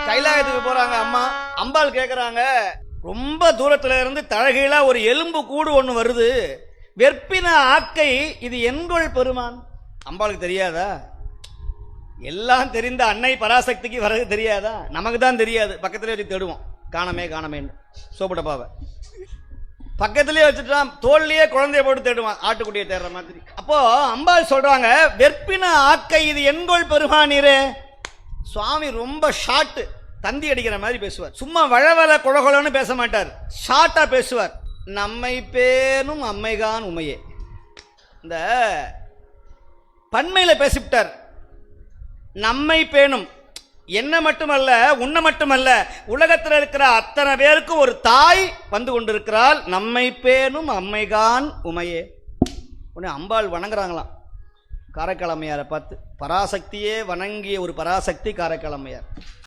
கைலாயத்துக்கு போறாங்க அம்மா. அம்பாள் கேட்கறாங்க, ரொம்ப தூரத்துல இருந்து தழகையில ஒரு எலும்பு கூடு ஒண்ணு வருது, வெற்பின ஆக்கை இது என்கொள் பெருமான். அம்பாளுக்கு தெரியாதா? எல்லாம் தெரிந்த அன்னை பராசக்திக்கு வரது தெரியாதா? நமக்கு தான் தெரியாது. பக்கத்திலே வச்சு தேடுவோம், காணமே காணமேன்னு. சோப்புடப்பாவை பக்கத்திலே வச்சுட்டான், தோல்லையே குழந்தைய போட்டு தேடுவான், ஆட்டுக்குட்டியை தேடுற மாதிரி. அப்போ அம்பாள் சொல்றாங்க, வெற்பின ஆக்கை இது என்கொள் பெருமானீரே. சுவாமி ரொம்ப ஷார்ட், தந்தி அடிக்கிற மாதிரி பேசுவார். சும்மா வளவள குழகுலன்னு பேச மாட்டார், ஷார்ட்டா பேசுவார். நம்மை பேணும் அம்மைகான் உமையே. இந்த பன்மையில பேசிவிட்டார். நம்மை பேணும், என்ன மட்டுமல்ல, உன்னை மட்டுமல்ல, உலகத்தில் இருக்கிற அத்தனை பேருக்கு ஒரு தாய் வந்து கொண்டிருக்கிறாள். நம்மை பேணும் அம்மைகான் உமையே. உடனே அம்பாள் வணங்குறாங்களாம் காரைக்கால் அம்மையாரை பார்த்து. பராசக்தியே வணங்கிய ஒரு பராசக்தி காரைக்கால் அம்மையார்.